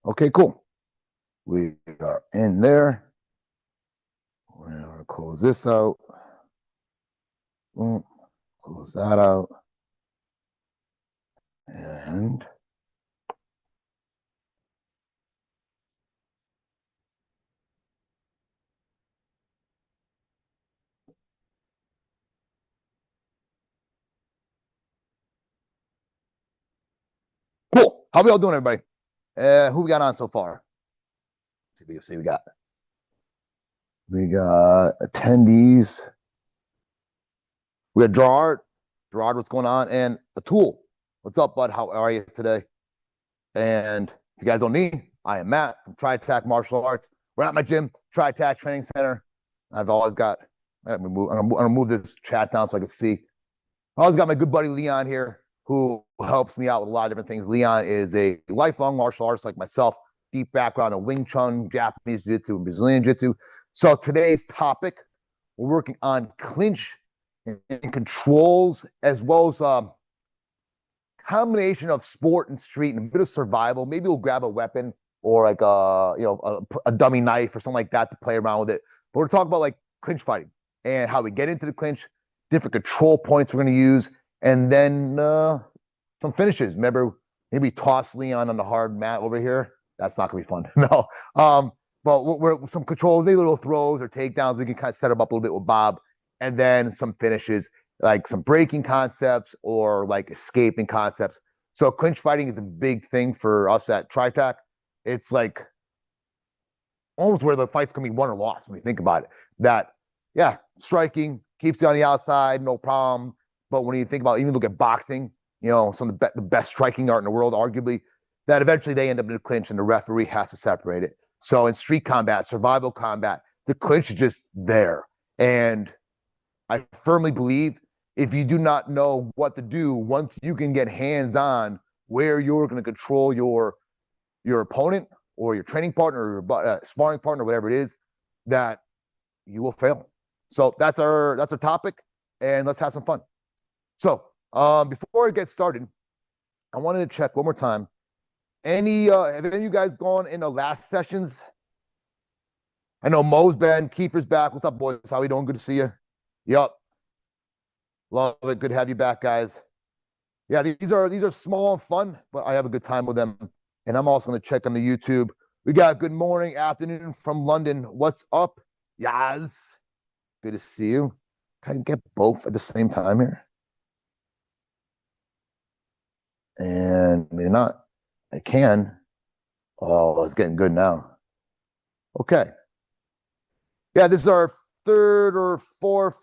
Okay, cool. We are in there. We're gonna close this out. Boom. Close that out. And cool. How we all doing, everybody? Who we got on so far? Let's see, we got attendees. We got Gerard. Gerard, what's going on? And Atul. What's up, bud? How are you today? And if you guys don't know me, I am Matt from Tritac Martial Arts. We're at my gym, Tritac Training Center. I've always got, I'm gonna move this chat down so I can see. I always got my good buddy Leon here, who helps me out with a lot of different things. Leon is a lifelong martial artist like myself, deep background in Wing Chun, Japanese Jiu-Jitsu, and Brazilian Jiu-Jitsu. So today's topic, we're working on clinch and controls, as well as combination of sport and street and a bit of survival. Maybe we'll grab a weapon or like a dummy knife or something like that to play around with it. But we're talking about like clinch fighting and how we get into the clinch, different control points we're going to use, and then some finishes. Remember, maybe toss Leon on the hard mat over here. That's not going to be fun. No. But we're some controls, maybe little throws or takedowns. We can kind of set them up a little bit with Bob, and then some finishes, like some breaking concepts or like escaping concepts. So clinch fighting is a big thing for us at Tritac. It's like almost where the fight's gonna be won or lost when you think about it. That, yeah, striking keeps you on the outside, no problem. But when you think about, even look at boxing, some of the best striking art in the world, arguably, that eventually they end up in a clinch and the referee has to separate it. So in street combat, survival combat, the clinch is just there. And I firmly believe if you do not know what to do, once you can get hands on where you're going to control your opponent or your training partner or your sparring partner, whatever it is, that you will fail. So that's our topic, and let's have some fun. So before I get started, I wanted to check one more time. Have any of you guys gone in the last sessions? I know Mo's been, Kiefer's back. What's up, boys? How we doing? Good to see you. Yep. Love it. Good to have you back, guys. Yeah, these are small and fun, but I have a good time with them. And I'm also going to check on the YouTube. We got good morning, afternoon from London. What's up? Yaz. Good to see you. Can I get both at the same time here? And maybe not. I can. Oh, it's getting good now. Okay. Yeah, this is our third or fourth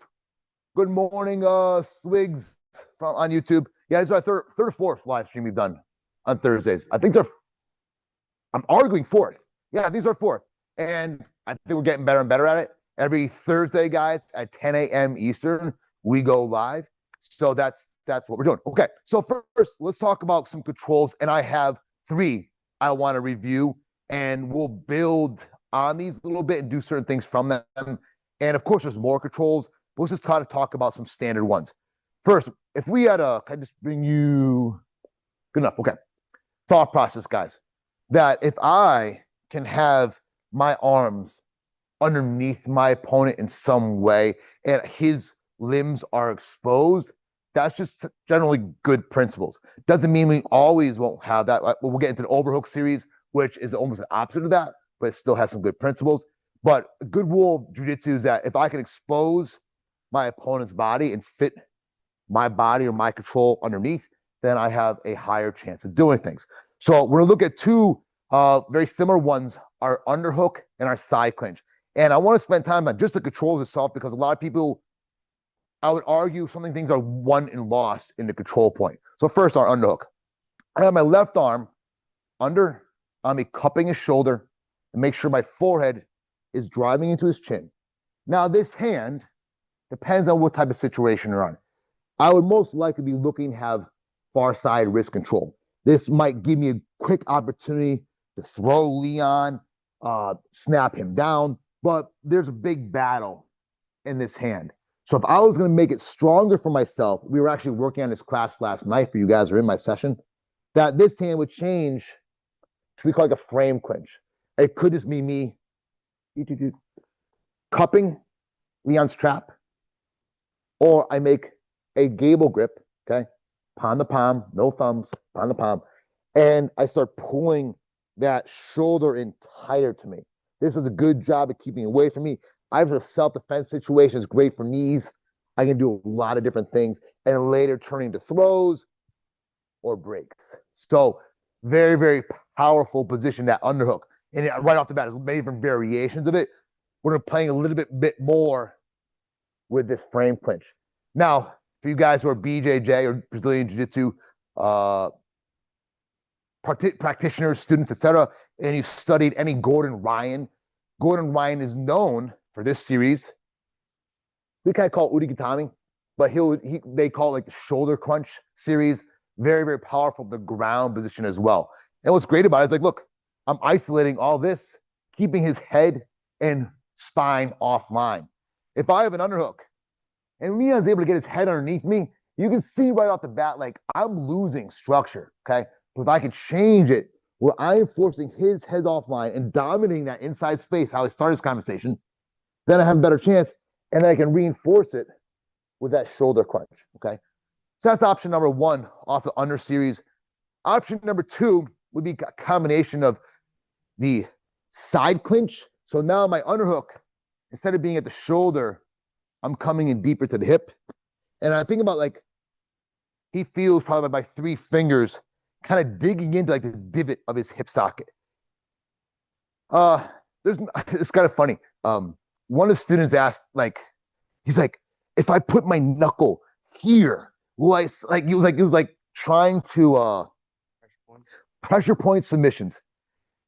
good morning, Swigs on YouTube. Yeah, this is our third or fourth live stream we've done on Thursdays. I'm arguing fourth. Yeah, these are fourth. And I think we're getting better and better at it. Every Thursday, guys, at 10 a.m. Eastern, we go live. So that's what we're doing. Okay, so first, let's talk about some controls. And I have 3 I want to review, and we'll build on these a little bit and do certain things from them. And of course, there's more controls. But let's just kind of talk about some standard ones. First, if we had can I just bring you? Good enough. Okay. Thought process, guys. That if I can have my arms underneath my opponent in some way and his limbs are exposed, that's just generally good principles. Doesn't mean we always won't have that. We'll get into the overhook series, which is almost the opposite of that, but it still has some good principles. But a good rule of jiu-jitsu is that if I can expose my opponent's body and fit my body or my control underneath, then I have a higher chance of doing things. So we're gonna look at 2 very similar ones, our underhook and our side clinch. And I want to spend time on just the controls itself, because a lot of people, I would argue, some things are won and lost in the control point. So first, our underhook. I have my left arm under on me, cupping his shoulder, and make sure my forehead is driving into his chin. Now, this hand depends on what type of situation you're on. I would most likely be looking to have far side wrist control. This might give me a quick opportunity to throw Leon, snap him down, but there's a big battle in this hand. So if I was going to make it stronger for myself, we were actually working on this class last night for you guys who are in my session, that this hand would change we call it like a frame clinch. It could just be me cupping Leon's trap, or I make a gable grip, okay? Palm to palm, no thumbs, palm to palm. And I start pulling that shoulder in tighter to me. This is a good job of keeping it away from me. I have a self-defense situation. It's great for knees. I can do a lot of different things. And later turning to throws or breaks. So very, very powerful position, that underhook. And right off the bat, there's many different variations of it. We're playing a little bit more with this frame clinch. Now, for you guys who are BJJ or Brazilian Jiu-Jitsu practitioners, students, etc., and you've studied any Gordon Ryan is known for this series. We kind of call it Urigatami, but they call it like the shoulder crunch series. Very, very powerful, the ground position as well. And what's great about it is like, look, I'm isolating all this, keeping his head and spine offline. If I have an underhook and Leon's able to get his head underneath me, you can see right off the bat, like I'm losing structure, okay? But if I can change it where I am forcing his head offline and dominating that inside space, how I started this conversation, then I have a better chance, and I can reinforce it with that shoulder crunch, okay? So that's option number one off the under series. Option number two would be a combination of the side clinch. So now my underhook, instead of being at the shoulder, I'm coming in deeper to the hip. And I think about like, he feels probably by 3 fingers kind of digging into like the divot of his hip socket. It's kind of funny. One of the students asked, like, he's like, if I put my knuckle here, will I, like, he was like trying to pressure point submissions.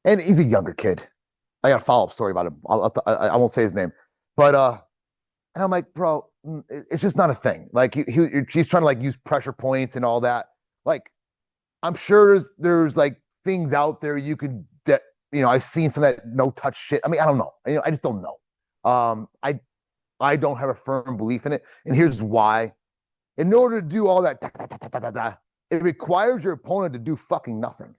And he's a younger kid. I got a follow-up story about him. I won't say his name, but and I'm like, bro, it's just not a thing. Like he's trying to like use pressure points and all that. Like, I'm sure there's like things out there you could that, you know, I've seen some of that no touch shit. I mean, I don't know. I just don't know. I don't have a firm belief in it, and here's why. In order to do all that, it requires your opponent to do fucking nothing.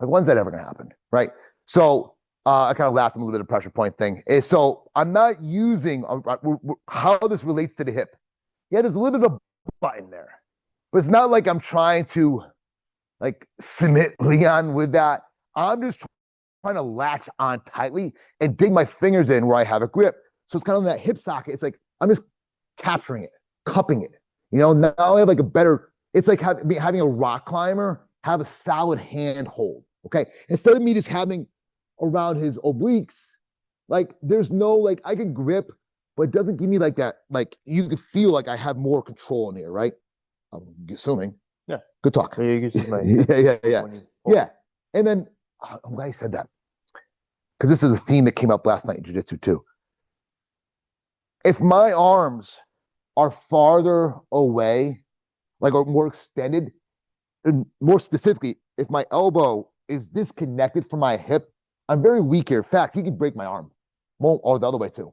Like, when's that ever gonna happen, right? So I kind of laughed at a little bit of pressure point thing. So I'm not using how this relates to the hip. Yeah, there's a little bit of a button there, but it's not like I'm trying to like submit Leon with that. I'm just trying to latch on tightly and dig my fingers in where I have a grip. So it's kind of in that hip socket. It's like I'm just capturing it, cupping it. You know, now I have like a better, it's like having a rock climber have a solid hand hold, okay? Instead of me just having around his obliques, like there's no, like I can grip, but it doesn't give me like that, like you can feel like I have more control in here, right? I'm assuming. Yeah. Good talk. Yeah. And then, I'm glad you said that, because this is a theme that came up last night in jiu-jitsu too. If my arms are farther away, like or more extended, and more specifically, if my elbow is disconnected from my hip, I'm very weak here. In fact, he can break my arm. Won't, or the other way too.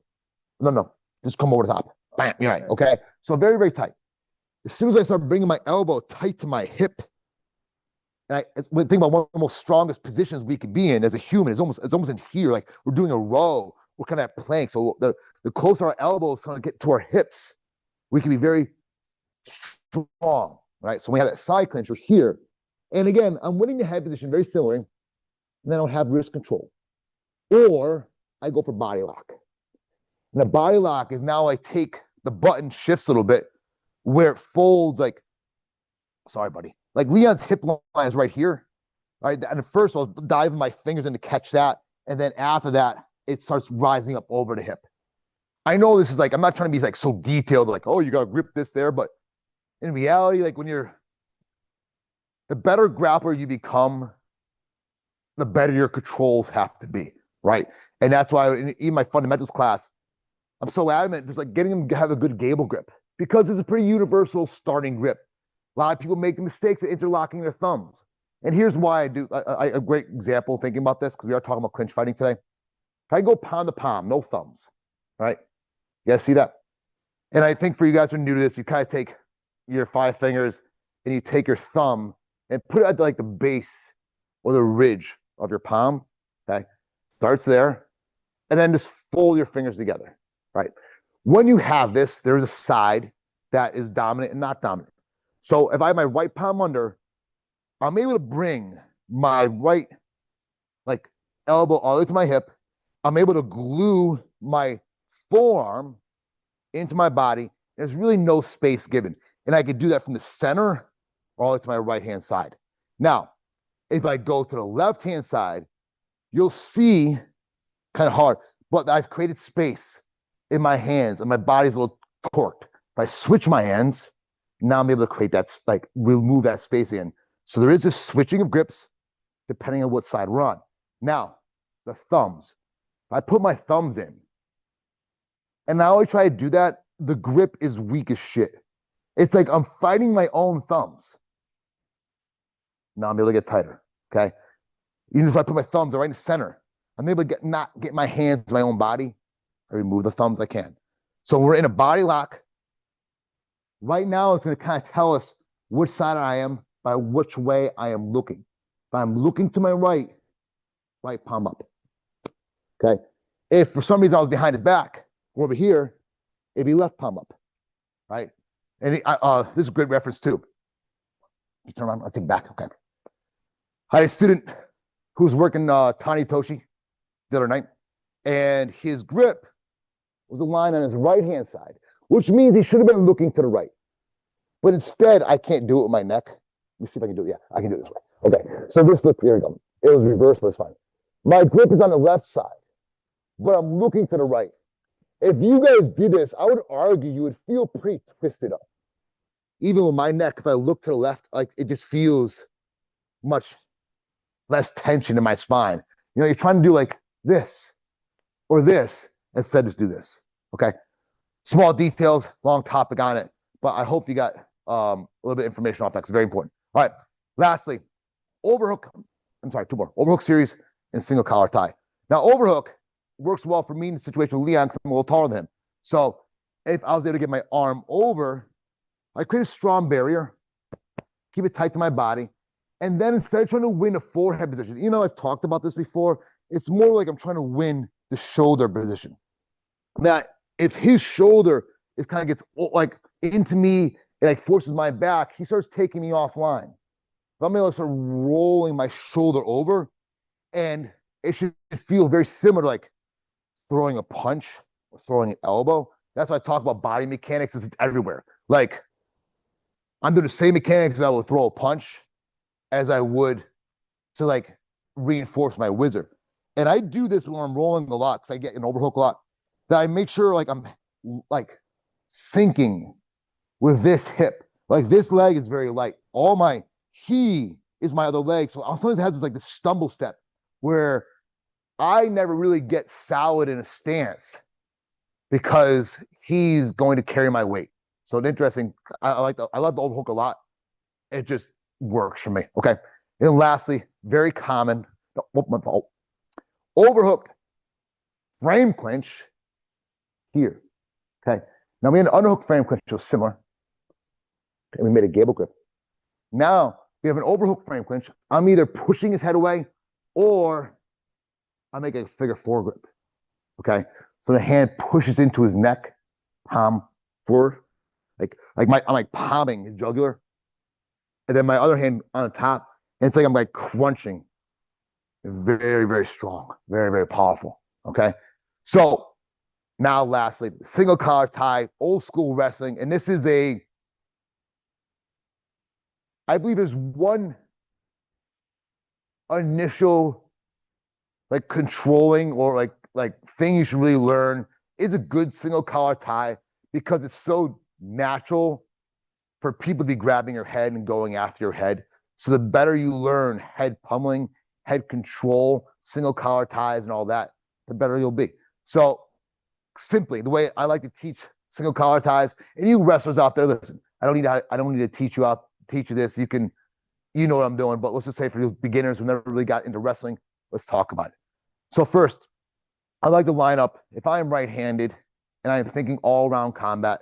No, just come over the top. Bam, you're right, okay? So very, very tight. As soon as I start bringing my elbow tight to my hip, and think about one of the most strongest positions we could be in as a human, it's almost in here, like we're doing a row, we're kind of at plank. So the closer our elbows kind of get to our hips, we can be very strong, right? So we have that side clincher here. And again, I'm winning the head position very similar, and then I'll have wrist control. Or I go for body lock. And the body lock is now I take the button shifts a little bit where it folds like, sorry, buddy. Like Leon's hip line is right here. All right. And first I'll dive my fingers in to catch that. And then after that, it starts rising up over the hip. I know this is like, I'm not trying to be like so detailed, like, oh, you got to grip this there. But in reality, like when you're the better grappler you become, the better your controls have to be, right? And that's why in even my fundamentals class, I'm so adamant, just like getting them to have a good gable grip, because it's a pretty universal starting grip. A lot of people make the mistakes of interlocking their thumbs. And here's why I do, a great example thinking about this, because we are talking about clinch fighting today. If I go palm to palm, no thumbs, right? You guys see that? And I think for you guys who are new to this, you kind of take your 5 fingers and you take your thumb and put it at like the base or the ridge of your palm. Okay. Starts there. And then just fold your fingers together. Right. When you have this, there's a side that is dominant and not dominant. So if I have my right palm under, I'm able to bring my right like elbow all the way to my hip. I'm able to glue my forearm into my body. There's really no space given. And I could do that from the center all the way to my right hand side. Now, if I go to the left hand side, you'll see kind of hard, but I've created space in my hands and my body's a little torqued. If I switch my hands, now I'm able to create that, like remove that space in. So there is this switching of grips depending on what side we're on. Now, the thumbs. If I put my thumbs in, and I always try to do that, the grip is weak as shit. It's like I'm fighting my own thumbs. Now I'm able to get tighter, okay? Even if I put my thumbs right in the center, I'm able to not get my hands to my own body. I remove the thumbs I can. So we're in a body lock. Right now, it's going to kind of tell us which side I am by which way I am looking. If I'm looking to my right, right palm up. Okay. If for some reason I was behind his back, or over here, it'd be left palm up. Right. And this is a great reference too. You turn around, I'll take it back. Okay. I had a student who was working Tani Toshi the other night, and his grip was aligned on his right hand side, which means he should have been looking to the right. But instead, I can't do it with my neck. Let me see if I can do it. Yeah, I can do it this way. Okay, so this look, there we go. It was reversed, but it's fine. My grip is on the left side, but I'm looking to the right. If you guys did this, I would argue you would feel pretty twisted up. Even with my neck, if I look to the left, like it just feels much less tension in my spine. You know, you're trying to do like this or this, instead just do this, okay? Small details, long topic on it, but I hope you got a little bit of information off that. It's very important. All right, lastly, overhook. I'm sorry, two more. Overhook series and single collar tie. Now, overhook works well for me in the situation with Leon because I'm a little taller than him. So if I was able to get my arm over, I create a strong barrier, keep it tight to my body, and then instead of trying to win a forehead position, you know, I've talked about this before, it's more like I'm trying to win the shoulder position. Now, if his shoulder is kind of gets like into me, it like forces my back, he starts taking me offline. If I'm able to start rolling my shoulder over, and it should feel very similar to like throwing a punch or throwing an elbow. That's why I talk about body mechanics, is it's everywhere. Like I'm doing the same mechanics as I would throw a punch as I would to like reinforce my whizzer. And I do this when I'm rolling a lot because I get an overhook a lot. That I make sure like I'm like sinking with this hip. Like this leg is very light. All my he is my other leg. So sometimes it has this like this stumble step where I never really get solid in a stance because he's going to carry my weight. So it's interesting. I love the overhook a lot. It just works for me. Okay. And lastly, very common. Oh, my fault. Overhook frame clinch here. Okay. Now we had an underhook frame clinch, which was similar. And we made a gable grip. Now we have an overhook frame clinch. I'm either pushing his head away or I'm making a figure four grip. Okay. So the hand pushes into his neck, palm forward. I'm like palming his jugular. And then my other hand on the top. And it's like I'm like crunching. Very, very strong. Very, very powerful. Okay. So now lastly, single collar tie, old school wrestling. And this is I believe there's one initial like controlling or like thing you should really learn is a good single collar tie because it's so natural for people to be grabbing your head and going after your head. So the better you learn head pummeling, head control, single collar ties and all that, the better you'll be. So simply the way I like to teach single collar ties, and you wrestlers out there, listen, I don't need to teach you this. You know what I'm doing, but let's just say for you beginners who never really got into wrestling, let's talk about it. So first, I like to line up, if I am right-handed and I'm thinking all around combat,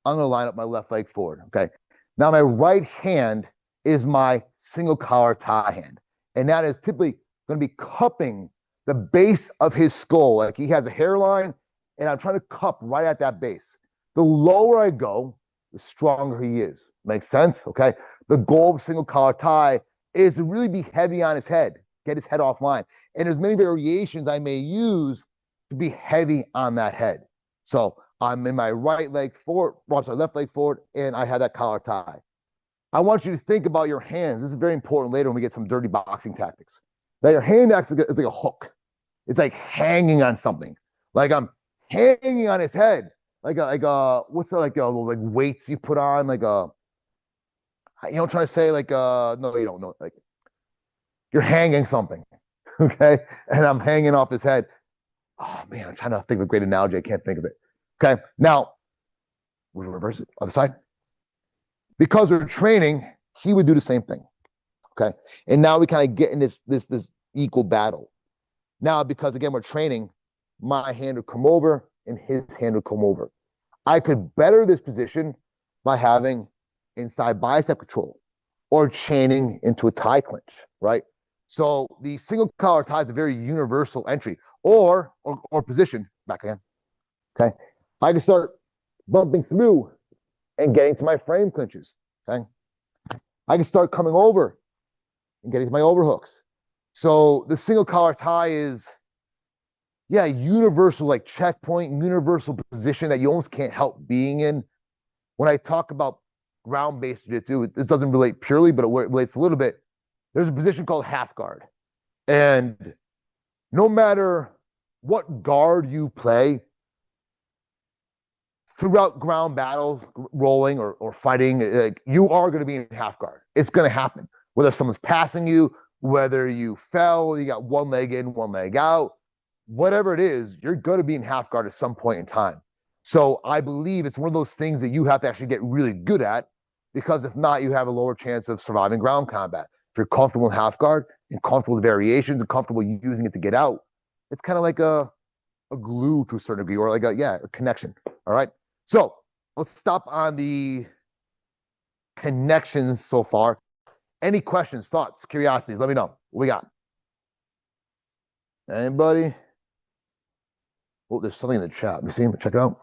I'm going to line up my left leg forward, okay? Now my right hand is my single collar tie hand. And that is typically going to be cupping the base of his skull. Like he has a hairline, and I'm trying to cup right at that base. The lower I go, the stronger he is. Makes sense? Okay. The goal of single collar tie is to really be heavy on his head, get his head offline. And there's many variations I may use to be heavy on that head. So I'm in my right leg forward, left leg forward, and I have that collar tie. I want you to think about your hands. This is very important later when we get some dirty boxing tactics. That your hand actually is like a hook. It's like hanging on something. Like I'm hanging on his head. Like what's the like weights you put on? Like trying to say like no, you don't know. Like you're hanging something. Okay. And I'm hanging off his head. Oh man, I'm trying to think of a great analogy. I can't think of it. Okay. Now we reverse it. Other side. Because we're training, he would do the same thing. Okay. And now we kind of get in this equal battle. Now, because again, we're training, my hand would come over and his hand would come over. I could better this position by having inside bicep control or chaining into a tie clinch, right? So the single collar tie is a very universal entry or position. Back again. Okay. I can start bumping through and getting to my frame clinches. Okay. I can start coming over and getting to my overhooks. So the single collar tie is, universal, like checkpoint, universal position that you almost can't help being in. When I talk about ground-based jiu-jitsu, this doesn't relate purely, but it relates a little bit. There's a position called half guard. And no matter what guard you play, throughout ground battles, rolling or fighting, you are going to be in half guard. It's going to happen. Whether someone's passing you, whether you fell, you got one leg in, one leg out, whatever it is, you're going to be in half guard at some point in time. So I believe it's one of those things that you have to actually get really good at, because if not, you have a lower chance of surviving ground combat. If you're comfortable in half guard and comfortable with variations and comfortable using it to get out, it's kind of like a glue to a certain degree, or like a connection. All right. So let's stop on the connections so far. Any questions, thoughts, curiosities? Let me know. What we got? Anybody? Oh, there's something in the chat. You see him? Check it out.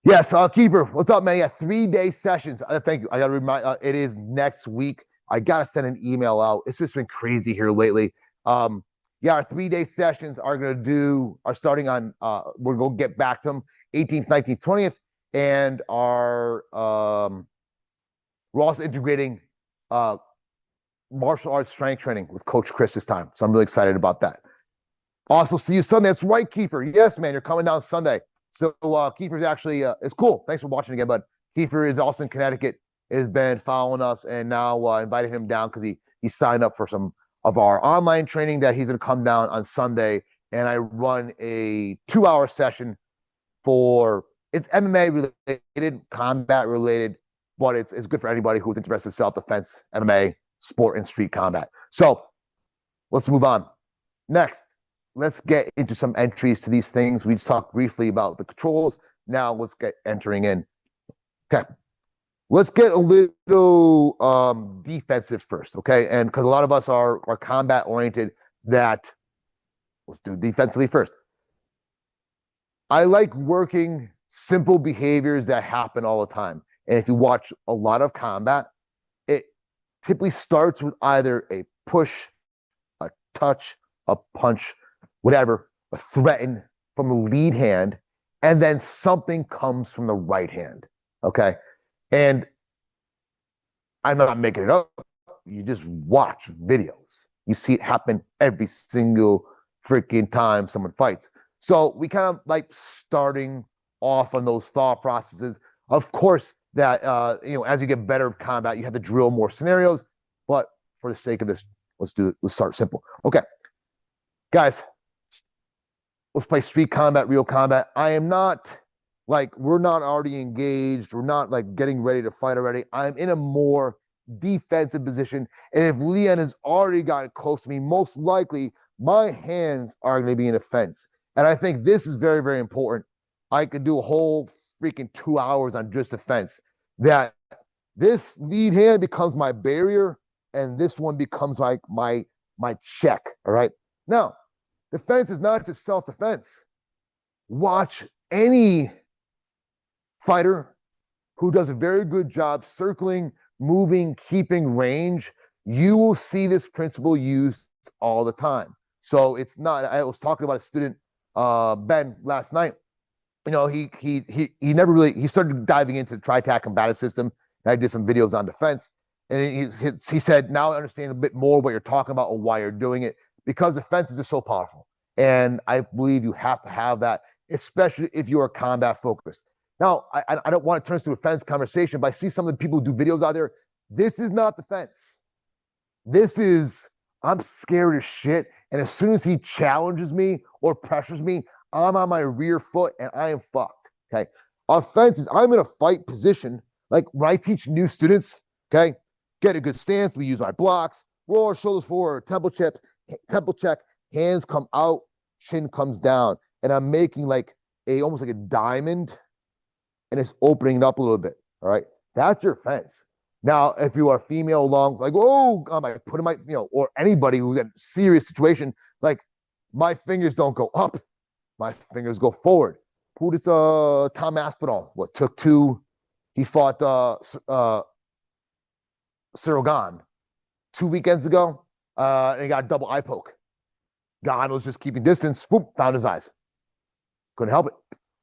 Yes, Kiefer, what's up, man? Yeah, 3-day sessions. Thank you. I got to remind, it is next week. I got to send an email out. It's just been crazy here lately. Our 3-day sessions are starting on, we're going to get back to them 18th, 19th, 20th. And we're also integrating martial arts strength training with Coach Chris this time. So I'm really excited about that. Also, see you Sunday. That's right, Kiefer. Yes, man, you're coming down Sunday. So Kiefer's actually, it's cool. Thanks for watching again, bud. Kiefer is also in Connecticut, has been following us, and now invited him down because he signed up for some of our online training that he's going to come down on Sunday. And I run a 2-hour session it's MMA related, combat related, but it's good for anybody who's interested in self-defense, MMA, sport, and street combat. So let's move on. Next, let's get into some entries to these things. We just talked briefly about the controls. Now let's get entering in. Okay. Let's get a little defensive first, okay? And because a lot of us are combat oriented, let's do defensively first. I like working simple behaviors that happen all the time. And if you watch a lot of combat, it typically starts with either a push, a touch, a punch, whatever, a threaten from the lead hand, and then something comes from the right hand, okay? And I'm not making it up. You just watch videos. You see it happen every single freaking time someone fights. So we kind of like starting off on those thought processes. Of course, that as you get better at combat, you have to drill more scenarios. But for the sake of this, let's start simple. Okay, guys, let's play street combat, real combat. we're not already engaged. We're not like getting ready to fight already. I'm in a more defensive position. And if Leon has already gotten close to me, most likely my hands are going to be in a fence. And I think this is very, very important. I could do a whole freaking 2 hours on just defense. That This lead hand becomes my barrier, and this one becomes like my check. All right. Now, defense is not just self-defense. Watch any fighter who does a very good job circling, moving, keeping range. You will see this principle used all the time. So it's not. I was talking about a student, Ben, last night. You know, he never really he started diving into the Tritac combative system. And I did some videos on defense, and he said, now I understand a bit more what you're talking about and why you're doing it, because defense is just so powerful. And I believe you have to have that, especially if you are combat focused. Now, I don't want to turn this to a defense conversation, but I see some of the people who do videos out there. This is not defense. This is, I'm scared as shit. And as soon as he challenges me or pressures me, I'm on my rear foot and I am fucked. Okay. Offense is, I'm in a fight position. Like when I teach new students, okay, get a good stance. We use my blocks, roll our shoulders forward, temple check, hands come out, chin comes down. And I'm making like almost like a diamond, and it's opening it up a little bit. All right. That's your fence. Now, if you are female long, like, oh, I'm like putting my, or anybody who's in a serious situation, like my fingers don't go up, my fingers go forward. Who did Tom Aspinall? What took two? He fought Cyril Gahn 2 weekends ago, and he got a double eye poke. Gahn was just keeping distance, whoop, found his eyes. Couldn't help it.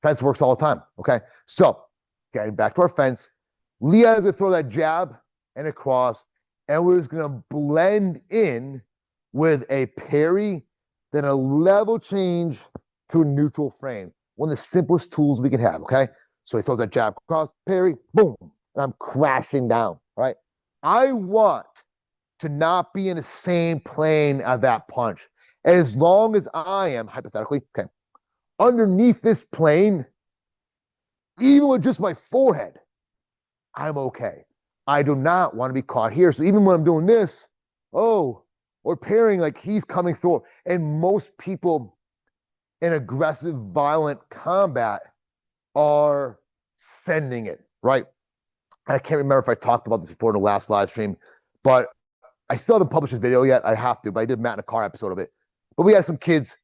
Fence works all the time. Okay. So getting back to our fence, Leon's gonna throw that jab and a cross, and we're just gonna blend in with a parry, then a level change to a neutral frame. One of the simplest tools we can have. Okay. So he throws that jab, cross, parry, boom, and I'm crashing down. All right. I want to not be in the same plane of that punch. As long as I am, hypothetically, okay, underneath this plane, even with just my forehead, I'm okay. I do not want to be caught here. So even when I'm doing this, or parrying, like he's coming through. And most people in aggressive, violent combat are sending it, right? I can't remember if I talked about this before in the last live stream, but I still haven't published this video yet. I have to, but I did Matt in a car episode of it. But we had some kids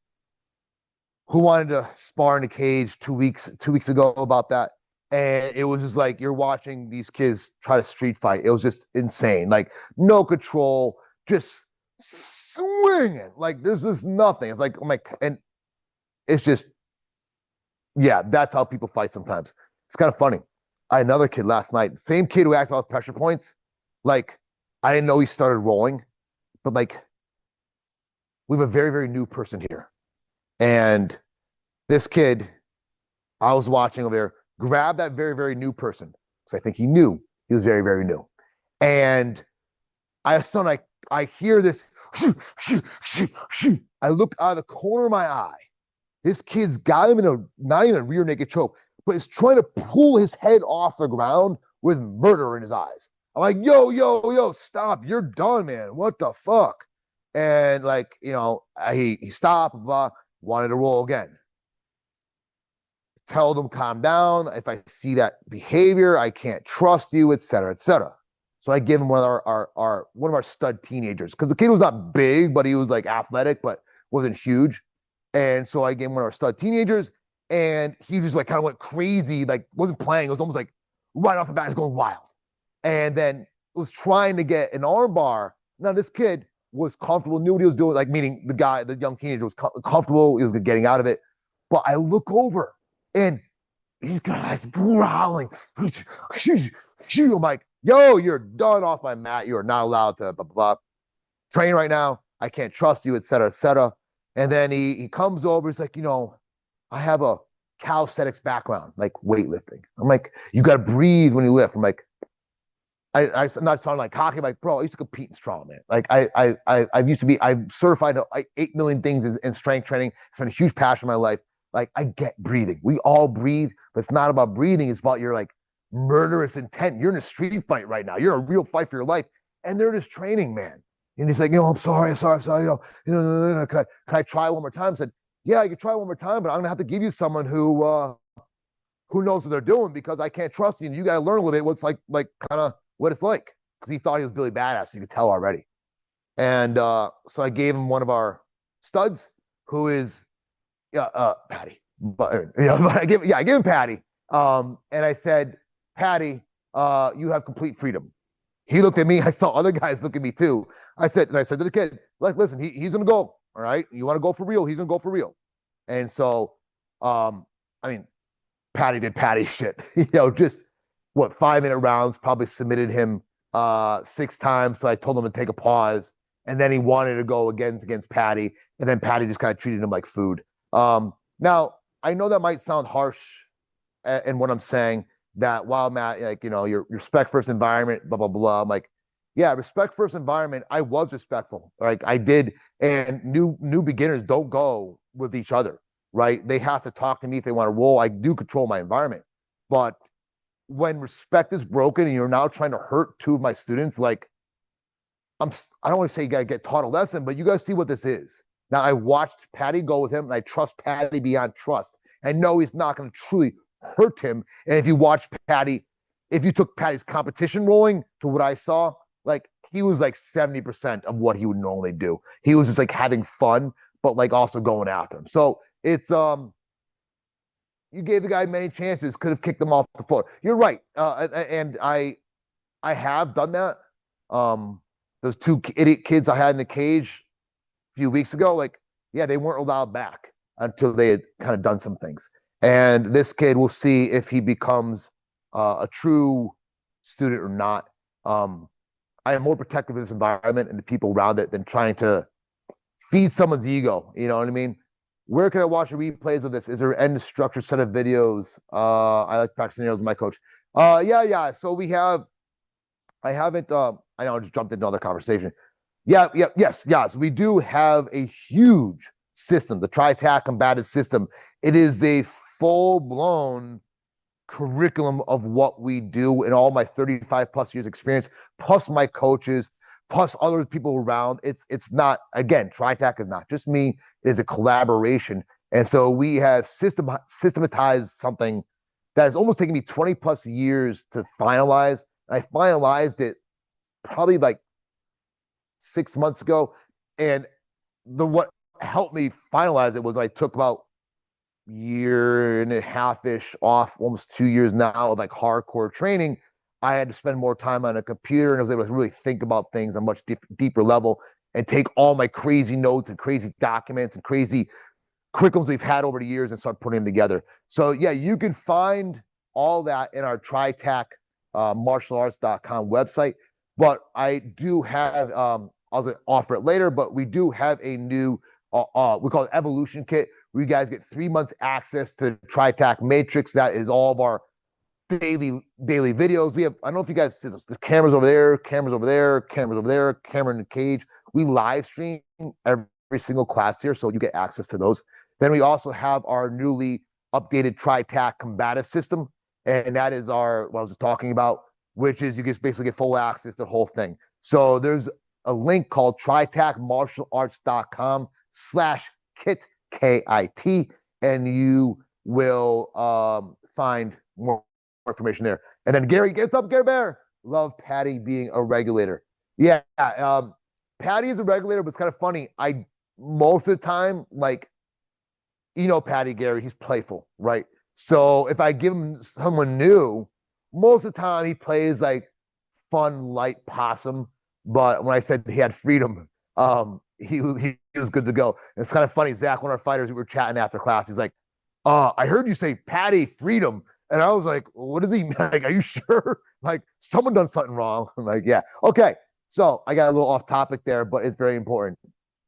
who wanted to spar in the cage 2 weeks ago about that. And it was just like, you're watching these kids try to street fight. It was just insane. Like no control, just swinging. Like there's just nothing. It's like, oh my, and it's just, yeah, that's how people fight sometimes. It's kind of funny. I had another kid last night, same kid who acted off pressure points. Like, I didn't know he started rolling, but like, we have a very, very new person here. And this kid, I was watching over there, grab that very, very new person. Because I think he knew he was very, very new. And I hear this, I look out of the corner of my eye. This kid's got him not even a rear naked choke, but is trying to pull his head off the ground with murder in his eyes. I'm like, yo, stop. You're done, man. What the fuck? And like, he stopped, wanted to roll again. Tell them calm down. If I see that behavior, I can't trust you, et cetera, et cetera. So I give him one of our stud teenagers, because the kid was not big, but he was like athletic, but wasn't huge. And so I gave him one of our stud teenagers, and he just like kind of went crazy, like wasn't playing. It was almost like right off the bat, he's going wild. And then was trying to get an arm bar. Now this kid was comfortable, knew what he was doing, like meaning the young teenager was comfortable, he was getting out of it. But I look over and he's growling. I'm like, yo, you're done off my mat. You are not allowed to blah, blah, blah. Train right now. I can't trust you, et cetera, et cetera. And then he comes over. He's like, I have a calisthenics background, like weightlifting. I'm like, you got to breathe when you lift. I'm like, I'm not sounding like cocky. I'm like, bro, I used to compete in strongman. Like I'm certified in 8 million things in strength training. It's been a huge passion in my life. Like I get breathing. We all breathe, but it's not about breathing. It's about your like murderous intent. You're in a street fight right now. You're in a real fight for your life. And they're just training, man. And he's like, I'm sorry. Can I try one more time? I said, yeah, you can try one more time, but I'm gonna have to give you someone who knows what they're doing, because I can't trust you. And you got to learn a little bit what's like kind of what it's like because he thought he was Billy Badass. You could tell already. And so I gave him one of our studs, who is Patty. But I gave him Patty. And I said, Patty, you have complete freedom. He looked at me. I saw other guys look at me too. I said to the kid, like, listen, he's gonna go. All right, you want to go for real? He's gonna go for real. And so, I mean, Patty did Patty shit. Just what 5-minute rounds. Probably submitted him 6 times. So I told him to take a pause, and then he wanted to go against Patty, and then Patty just kind of treated him like food. Now I know that might sound harsh in what I'm saying. That while Matt, like your respect first environment, blah blah blah. I'm like, yeah, respect first environment. I was respectful, like I did, and new beginners don't go with each other, right? They have to talk to me if they want to roll. I do control my environment, but when respect is broken and you're now trying to hurt 2 of my students, like I don't want to say you got to get taught a lesson, but you guys see what this is. Now I watched Patty go with him, and I trust Patty beyond trust. I know he's not going to truly hurt him. And if you watch Patty, if you took Patty's competition rolling to what I saw, like he was like 70% of what he would normally do. He was just like having fun, but like also going after him. So it's you gave the guy many chances, could have kicked him off the floor. You're right. And I have done that. Those 2 idiot kids I had in the cage a few weeks ago, like, yeah, they weren't allowed back until they had kind of done some things. And this kid, will see if he becomes a true student or not. I am more protective of this environment and the people around it than trying to feed someone's ego. You know what I mean? Where can I watch the replays of this? Is there an end structured set of videos? I like practicing nails with my coach. Yeah. So I haven't, I know I just jumped into another conversation. Yes. We do have a huge system, the Tritac combative system. It is a full-blown curriculum of what we do in all my 35 plus years experience, plus my coaches, plus other people around. It's not, again, Tritac is not just me, it is a collaboration. And so we have systematized something that has almost taken me 20 plus years to finalize. I finalized it probably like 6 months ago. And what helped me finalize it was I took about year and a half-ish off, almost 2 years now of like hardcore training. I had to spend more time on a computer, and I was able to really think about things on a much deeper level and take all my crazy notes and crazy documents and crazy curriculums we've had over the years and start putting them together. So yeah, you can find all that in our Tritac martialarts.com website. But I do have, I'll offer it later, but we do have a new, we call it Evolution Kit, where you guys get 3 months access to the Tritac Matrix. That is all of our daily videos. We have, I don't know if you guys see this, the cameras over there, cameras over there, cameras over there, camera in the cage. We live stream every single class here, so you get access to those. Then we also have our newly updated Tritac combative system, and that is what I was talking about, which is you just basically get full access to the whole thing. So there's a link called tritacmartialarts.com/kit, KIT, and you will find more information there. And then Gary gets up, Gary Bear. Love Patty being a regulator. Yeah, Patty is a regulator, but it's kind of funny. Most of the time, like, Patty, Gary, he's playful, right? So if I give him someone new, most of the time he plays like fun, light possum. But when I said he had freedom, he was good to go. And it's kind of funny. Zach, one of our fighters, we were chatting after class. He's like, I heard you say Patty freedom. And I was like, what does he mean? Like, are you sure? Like, someone done something wrong. I'm like, yeah. Okay. So I got a little off topic there, but it's very important.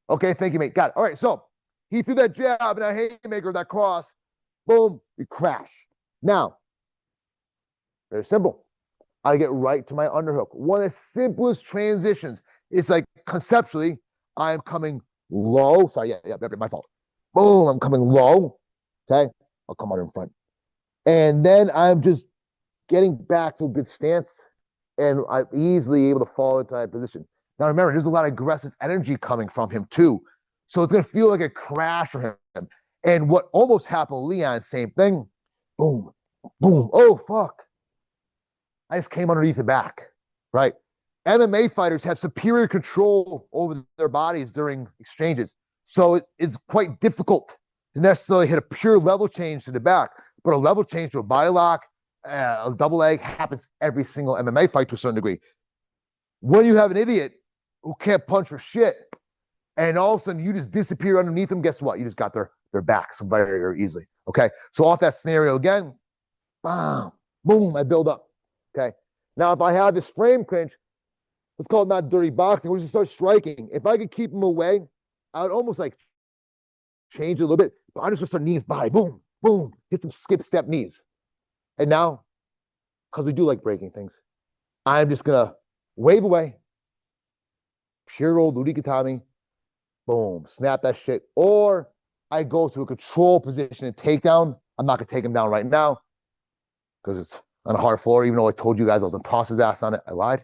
Okay. Thank you, mate. Got it. All right. So he threw that jab and that haymaker, that cross. Boom. We crash. Now, very simple. I get right to my underhook. One of the simplest transitions. It's like conceptually, I'm coming low. Sorry, yeah, my fault. Boom, I'm coming low. Okay, I'll come out in front. And then I'm just getting back to a good stance, and I'm easily able to fall into that position. Now remember, there's a lot of aggressive energy coming from him too. So it's going to feel like a crash for him. And what almost happened with Leon, same thing. Boom, boom. Oh, fuck. I just came underneath the back. right? MMA fighters have superior control over their bodies during exchanges. So it's quite difficult to necessarily hit a pure level change to the back, but a level change to a body lock, a double leg happens every single MMA fight to a certain degree. When you have an idiot who can't punch for shit, and all of a sudden you just disappear underneath them, guess what? You just got their back so very, very easily. Okay. So off that scenario again, bam, boom, I build up. Okay. Now, if I have this frame clinch, let's call it not dirty boxing, we'll just start striking. If I could keep him away, I would almost like change it a little bit, but I'm just gonna start knees by, boom, boom, hit some skip step knees. And now, because we do like breaking things, I'm just gonna wave away, pure old Urikatami, boom, snap that shit. Or I go to a control position and takedown. I'm not gonna take him down right now because it's on a hard floor, even though I told you guys I was gonna toss his ass on it. I lied.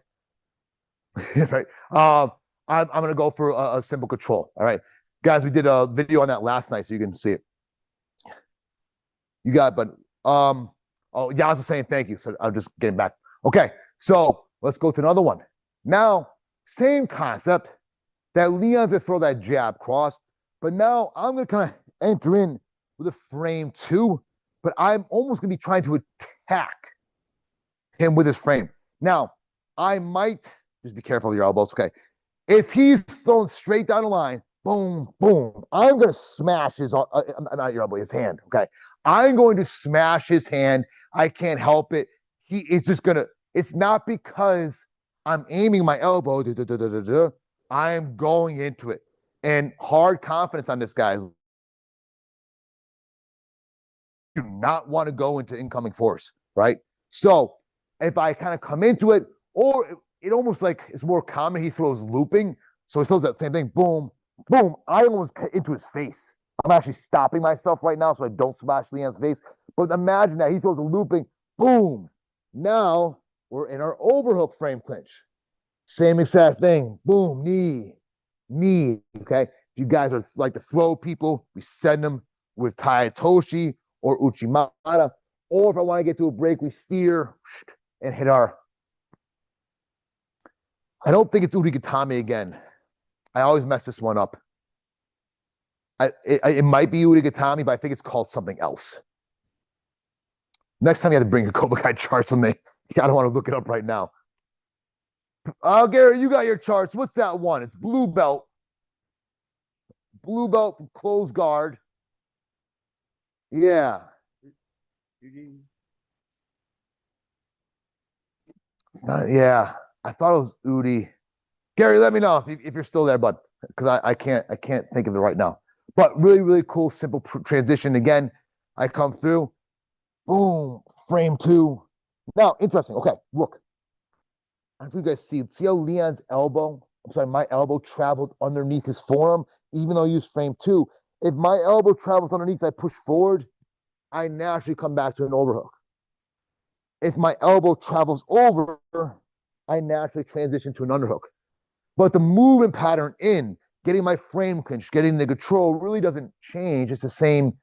Right. I'm gonna go for a simple control. All right. Guys, we did a video on that last night, so you can see it. You got it, but oh, Yaz is saying thank you. So I'm just getting back. Okay, so let's go to another one. Now, same concept that Leon's gonna throw that jab cross, but now I'm gonna kind of enter in with a frame two, but I'm almost gonna be trying to attack him with his frame. Now, I might just be careful with your elbows. Okay. If he's thrown straight down the line, boom, boom, I'm going to smash his, not your elbow, his hand. Okay. I'm going to smash his hand. I can't help it. It's just going to, it's not because I'm aiming my elbow. I'm going into it. And hard confidence on this guy. Do not want to go into incoming force, right? So if I kind of come into it, or it almost like it's more common, he throws looping. So he throws that same thing, boom, boom. I almost cut into his face. I'm actually stopping myself right now so I don't smash Leon's face. But imagine that he throws a looping, boom. Now we're in our overhook frame clinch. Same exact thing, boom, knee. Okay. If you guys are like to throw people, we send them with Taitoshi or Uchimata. Or if I want to get to a break, we steer and hit our. I don't think it's Urigatame again. I always mess this one up. It might be Urigatame, but I think it's called something else. Next time you have to bring your Cobra Kai charts with me. I don't want to look it up right now. Gary, you got your charts. What's that one? It's blue belt. Blue belt from closed guard. Yeah. It's not, yeah. I thought it was Udi. Gary, let me know if you're still there, bud, because I can't think of it right now. But really, really cool, simple transition. Again, I come through, boom, frame two. Now, interesting. Okay, look. I don't know if you guys see how Leon's elbow, I'm sorry, my elbow traveled underneath his forearm, even though I used frame two. If my elbow travels underneath, I push forward, I naturally come back to an overhook. If my elbow travels over, I naturally transition to an underhook. But the movement pattern in getting my frame clinch, getting the control really doesn't change. It's the same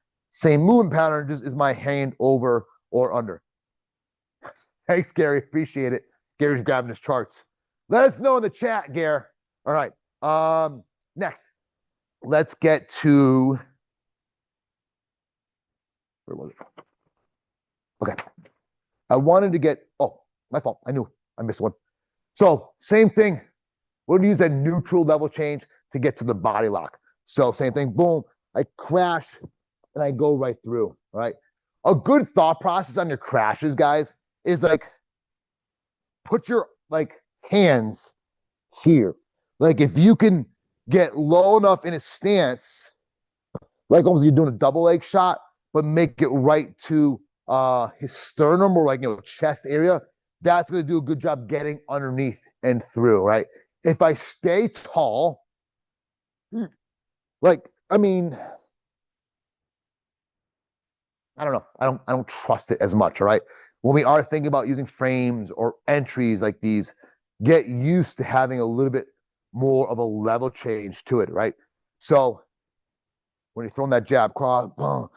movement pattern, just is my hand over or under. Thanks, Gary. Appreciate it. Gary's grabbing his charts. Let us know in the chat, Gary. All right. Next, let's get to where was it? Okay. I wanted to get, oh, my fault. I knew I missed one. So same thing. We're going to use that neutral level change to get to the body lock. So same thing, boom, I crash and I go right through, all right? A good thought process on your crashes, guys, is like, put your like hands here. Like if you can get low enough in a stance, like almost you're doing a double leg shot, but make it right to his sternum or like, chest area, that's going to do a good job getting underneath and through, right? If I stay tall, like, I mean, I don't know. I don't trust it as much, all right? When we are thinking about using frames or entries like these, get used to having a little bit more of a level change to it, right? So when you're throwing that jab cross, boom,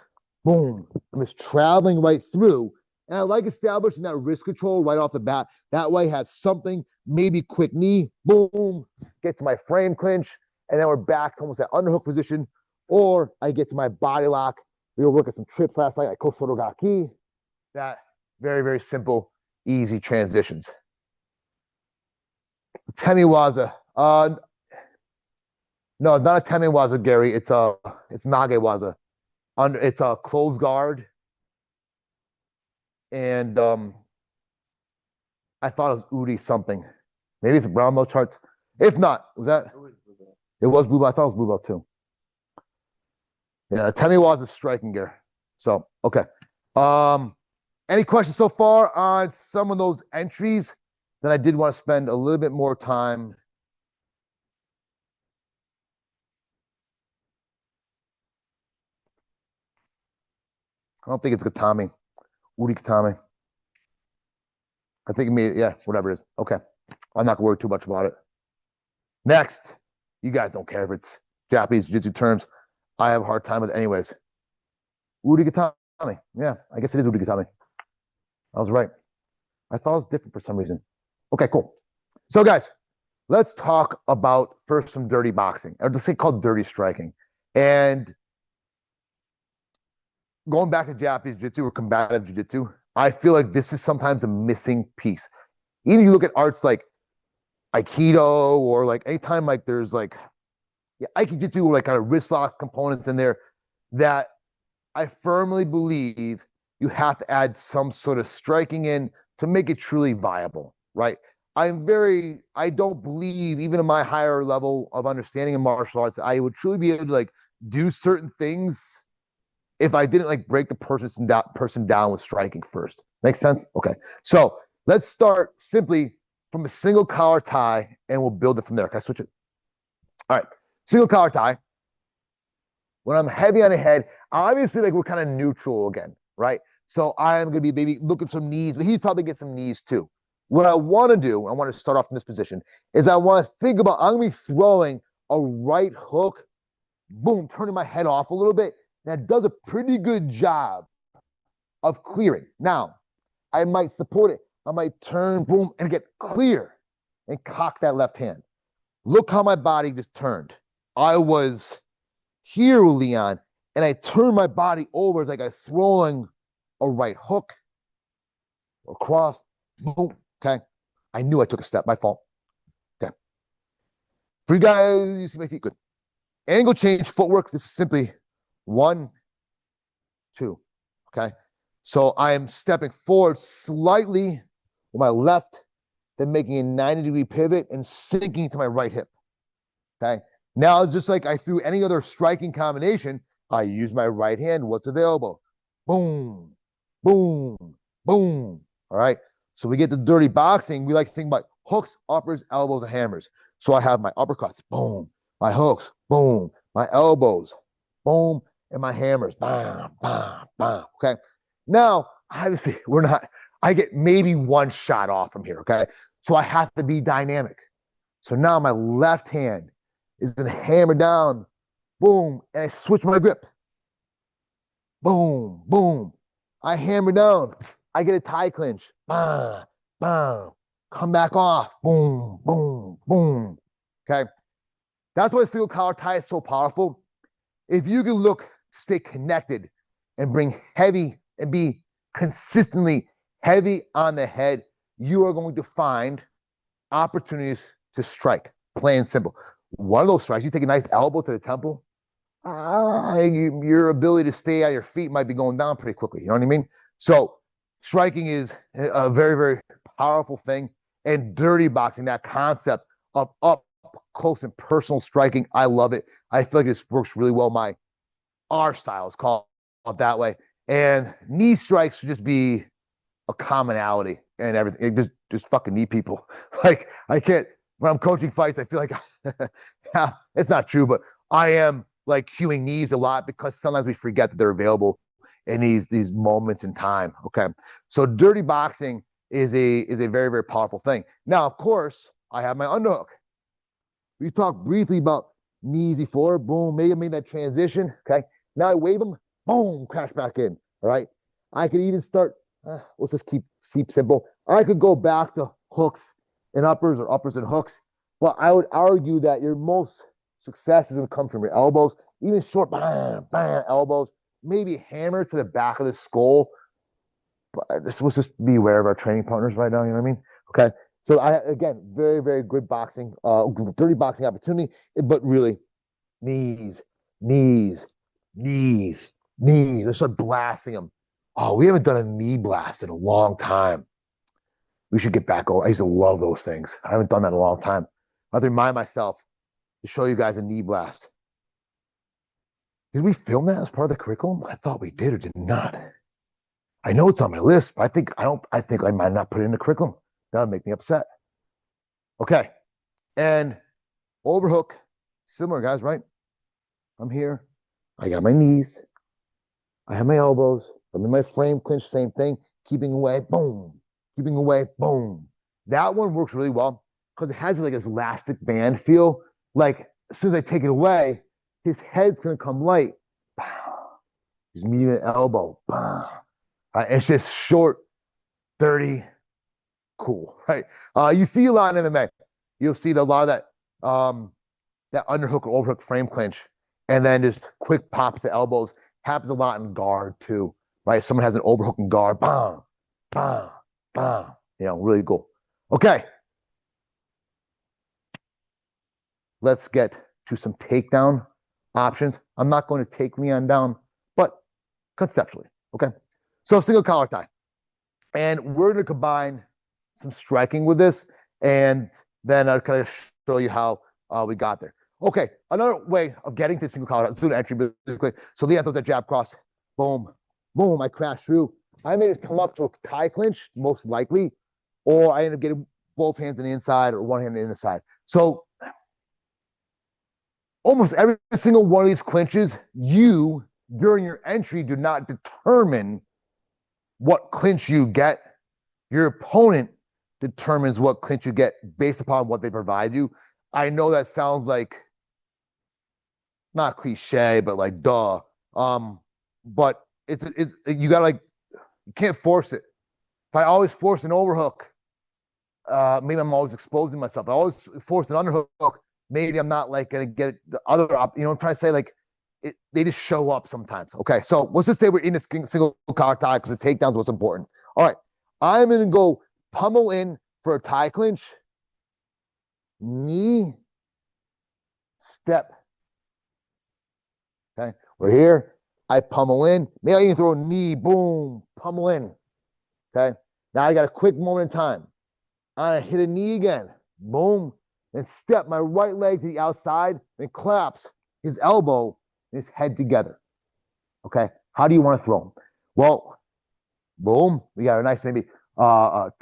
boom, I'm just traveling right through. And I like establishing that wrist control right off the bat. That way, I have something, maybe quick knee, boom, get to my frame clinch, and then we're back to almost that underhook position. Or I get to my body lock. We were working some trips last night. I Kosoro that very, very simple, easy transitions. Temiwaza. No, not a Temiwaza, Gary. It's Nagewaza. It's a closed guard. And I thought it was Udi something. Maybe it's a brown belt charts. If not, was that? It was blue belt. I thought it was blue belt too. Yeah, Temiwaza striking gear. So, okay. Any questions so far on some of those entries? Then I did want to spend a little bit more time. I don't think it's Gatami. Udi Gatami. I think it may, yeah, whatever it is. Okay. I'm not gonna worry too much about it. Next, you guys don't care if it's Japanese jiu-jitsu terms. I have a hard time with it anyways. Udi Gatami. Yeah, I guess it is Udi Gatami. I was right. I thought it was different for some reason. Okay, cool. So guys, let's talk about first some dirty boxing, or let's say called dirty striking. And going back to Japanese jiu-jitsu or combative jiu-jitsu, I feel like this is sometimes a missing piece. Even if you look at arts like Aikido or like anytime like there's like Aikido or like kind of wrist locks components in there, that I firmly believe you have to add some sort of striking in to make it truly viable, right? I don't believe, even in my higher level of understanding of martial arts, I would truly be able to like do certain things if I didn't like break the person down with striking first. Make sense? Okay. So let's start simply from a single collar tie and we'll build it from there. Can I switch it? All right. Single collar tie. When I'm heavy on the head, obviously like we're kind of neutral again, right? So I am going to be maybe looking some knees, but he's probably get some knees too. What I want to do, I want to start off in this position, is I want to think about, I'm going to be throwing a right hook, boom, turning my head off a little bit. That does a pretty good job of clearing. Now, I might support it. I might turn, boom, and get clear and cock that left hand. Look how my body just turned. I was here, Leon, and I turned my body over. It's like I'm throwing a right hook across, boom, okay? I knew I took a step, my fault. Okay. For you guys, you see my feet, good. Angle change, footwork, this is simply 1, 2, okay? So I am stepping forward slightly with my left, then making a 90-degree pivot and sinking to my right hip, okay? Now, just like I threw any other striking combination, I use my right hand, what's available? Boom, boom, boom, all right? So we get to dirty boxing, we like to think about hooks, uppers, elbows, and hammers. So I have my uppercuts, boom, my hooks, boom, my elbows, boom, and my hammers, bam, bam, bam, okay? Now, obviously, I get maybe one shot off from here, okay? So I have to be dynamic. So now my left hand is gonna hammer down, boom, and I switch my grip. Boom, boom. I hammer down. I get a tie clinch. Bam, bam. Come back off. Boom, boom, boom. Okay? That's why a single collar tie is so powerful. If you can stay connected and bring heavy and be consistently heavy on the head, you are going to find opportunities to strike, plain and simple. One of those strikes, you take a nice elbow to the temple, your ability to stay on your feet might be going down pretty quickly. You know what I mean? So striking is a very, very powerful thing. And dirty boxing, that concept of up close and personal striking, I love it. I feel like this works really well. Our style is called that way. And knee strikes should just be a commonality and everything. Just fucking knee people. Like I can't, when I'm coaching fights, I feel like yeah, it's not true, but I am like cueing knees a lot because sometimes we forget that they're available in these moments in time. Okay. So dirty boxing is a very, very powerful thing. Now, of course, I have my underhook. We talked briefly about knees before. Boom, maybe I made that transition. Okay. Now I wave them, boom, crash back in. All right. I could even start let's just keep simple. I could go back to hooks and uppers or uppers and hooks, but I would argue that your most success is going to come from your elbows, even short bam, bam, elbows, maybe hammer to the back of the skull. But let's just be aware of our training partners right now. You know what I mean? Okay. So again, very, very good boxing, dirty boxing opportunity, but really knees, knees, knees, knees. Let's start blasting them. Oh, we haven't done a knee blast in a long time. We should get back over. I used to love those things. I haven't done that in a long time. I have to remind myself to show you guys a knee blast. Did we film that as part of the curriculum? I thought we did or did not. I know it's on my list, but I think I might not put it in the curriculum. That would make me upset. Okay. And overhook, similar guys, right? I'm here. I got my knees. I have my elbows. I'm in my frame clinch, same thing. Keeping away, boom. Keeping away, boom. That one works really well because it has like this elastic band feel. Like as soon as I take it away, his head's gonna come light. His median elbow. It's just short, 30, cool, right? You see a lot in MMA. You'll see a lot of that that underhook or overhook frame clinch, and then just quick pops to elbows. Happens a lot in guard too, right? Someone has an overhook in guard, bam, bam, bam. You know, really cool. Okay, let's get to some takedown options. I'm not going to take Leon down, but conceptually, okay? So single collar tie. And we're going to combine some striking with this, and then I'll kind of show you how we got there. Okay, another way of getting to single collar, let's do the entry basically. So Leon throws that jab cross, boom, boom, I crash through. I may just come up to a tie clinch, most likely, or I end up getting both hands on the inside or one hand on the inside. So almost every single one of these clinches, you, during your entry, do not determine what clinch you get. Your opponent determines what clinch you get based upon what they provide you. I know that sounds like not cliche, but like duh. But it's you gotta like you can't force it. If I always force an overhook, maybe I'm always exposing myself. If I always force an underhook, maybe I'm not like gonna get the other up. You know, I'm trying to say like they just show up sometimes. Okay, so let's just say we're in a single collar tie because the takedown is what's important. All right, I'm gonna go pummel in for a tie clinch, knee, step. Okay, we're here. I pummel in. Maybe I even throw a knee, boom, pummel in. Okay, now I got a quick moment in time. I hit a knee again, boom, and step my right leg to the outside and claps his elbow and his head together. Okay, how do you want to throw him? Well, boom, we got a nice maybe harai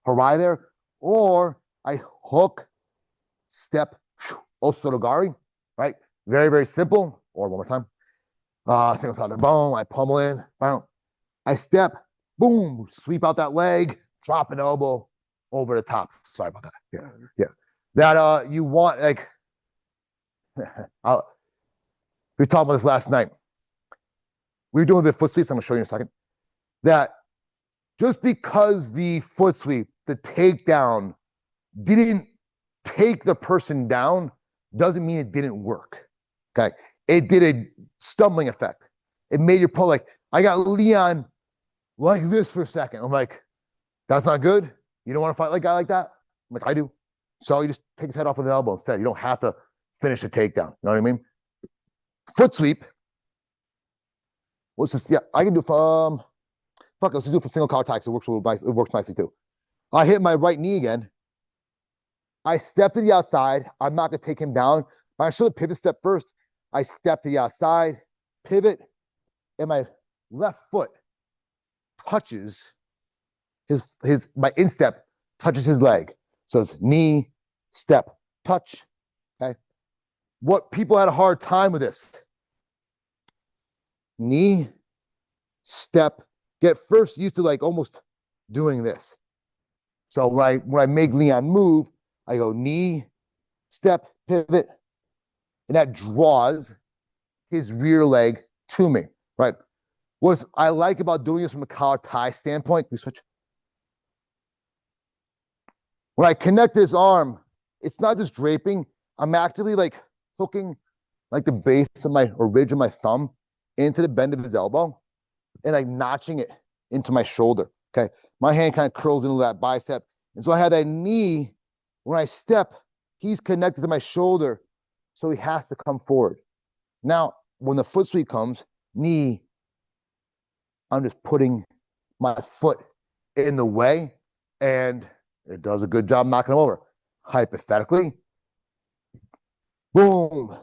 there, or I hook, step, osotogari, right? Very, very simple. Or one more time. Single side, boom, I pummel in, boom. I step, boom, sweep out that leg, drop an elbow over the top. Sorry about that. Yeah, yeah. That you want like we were talking about this last night. We were doing a bit of foot sweeps. I'm gonna show you in a second. That just because the foot sweep, the takedown, didn't take the person down, doesn't mean it didn't work. Okay, it did a stumbling effect. It made your pull like I got Leon like this for a second. I'm like, that's not good. You don't want to fight like a guy like that? I'm like, I do. So you just take his head off with an elbow instead. You don't have to finish the takedown. You know what I mean? Foot sweep. Let's just, yeah, I can do from, fuck, let's just do it from single collar tie because it works a little nice. It works nicely too. I hit my right knee again. I step to the outside. I'm not going to take him down. I should have pivot step first. I step to the outside, pivot, and my left foot touches my instep touches his leg. So it's knee, step, touch. Okay. What people had a hard time with this. Knee, step, get first used to like almost doing this. So when I make Leon move, I go knee, step, pivot, and that draws his rear leg to me, right? What I like about doing this from a collar tie standpoint, we switch. When I connect this arm, it's not just draping. I'm actively like hooking like the base of my or ridge of my thumb into the bend of his elbow and like notching it into my shoulder. Okay. My hand kind of curls into that bicep. And so I have that knee. When I step, he's connected to my shoulder. So he has to come forward. Now, when the foot sweep comes, knee, I'm just putting my foot in the way, and it does a good job knocking him over. Hypothetically, boom,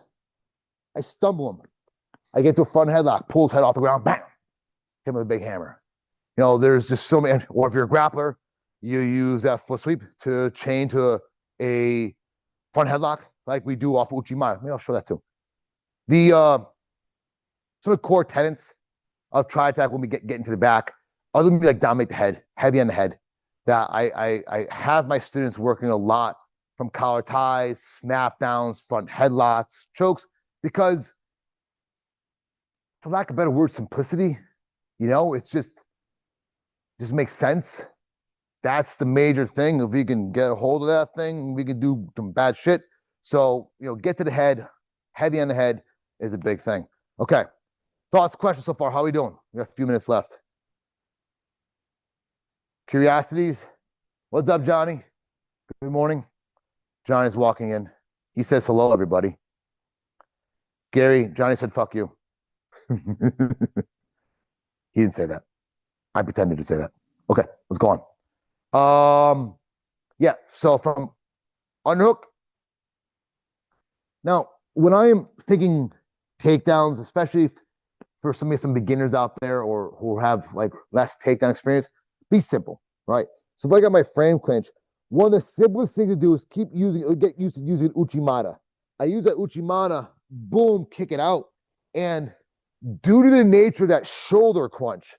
I stumble him. I get to a front headlock, pull his head off the ground, bam, hit him with a big hammer. You know, there's just so many. Or if you're a grappler, you use that foot sweep to chain to a front headlock like we do off Uchimata. Maybe I'll show that too. The some of the core tenets of Tritac when we get into the back, other than like dominate the head, heavy on the head, that I have my students working a lot from collar ties, snap downs, front headlocks, chokes, because for lack of a better word, simplicity, you know, it's just makes sense. That's the major thing. If we can get a hold of that thing, we can do some bad shit. So, you know, get to the head, heavy on the head is a big thing. Okay. Thoughts, questions so far? How are we doing? We got a few minutes left. Curiosities? What's up, Johnny? Good morning. Johnny's walking in. He says hello, everybody. Gary, Johnny said, fuck you. He didn't say that. I pretended to say that. Okay, let's go on. Yeah, so from underhook. Now, when I am thinking takedowns, especially for some beginners out there or who have like less takedown experience, be simple, right? So if I got my frame clinch, one of the simplest things to do is get used to using Uchimata. I use that Uchimata, boom, kick it out. And due to the nature of that shoulder crunch,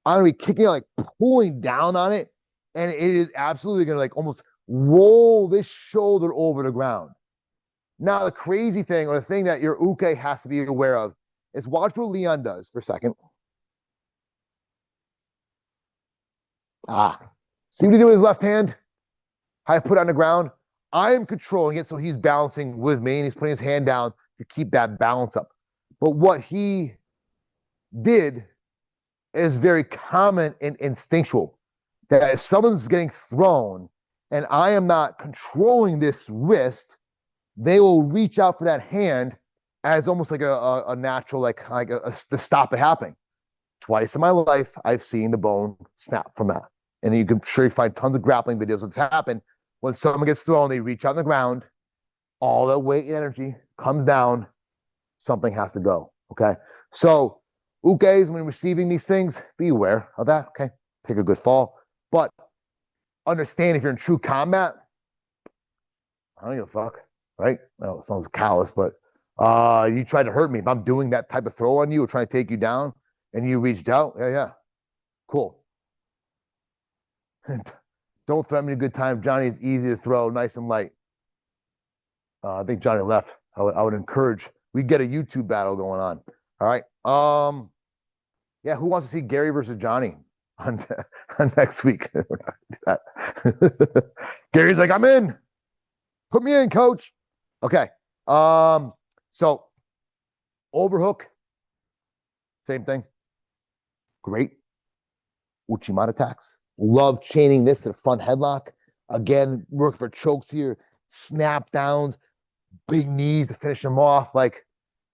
I'm gonna be kicking, like pulling down on it, and it is absolutely gonna like almost roll this shoulder over the ground. Now, the crazy thing, or the thing that your uke has to be aware of, is watch what Leon does for a second. See what he did with his left hand? How I put it on the ground? I am controlling it, so he's balancing with me, and he's putting his hand down to keep that balance up. But what he did is very common and instinctual. That if someone's getting thrown and I am not controlling this wrist, they will reach out for that hand as almost like a natural, to stop it happening. Twice in my life, I've seen the bone snap from that. And you can sure you find tons of grappling videos that's happened. When someone gets thrown, they reach out on the ground, all that weight and energy comes down, something has to go. Okay. So ukes, when receiving these things, be aware of that. Okay. Take a good fall. But understand if you're in true combat, I don't give a fuck. Right? Well, it sounds callous, but you tried to hurt me. If I'm doing that type of throw on you or trying to take you down and you reached out, yeah. Cool. Don't threaten me a good time. Johnny is easy to throw, nice and light. I think Johnny left. I would encourage, we get a YouTube battle going on. All right. Yeah, who wants to see Gary versus Johnny on next week? Gary's like, I'm in. Put me in, coach. Okay. So overhook, same thing. Great. Uchimata attacks. Love chaining this to the front headlock. Again, work for chokes here, snap downs, big knees to finish them off. Like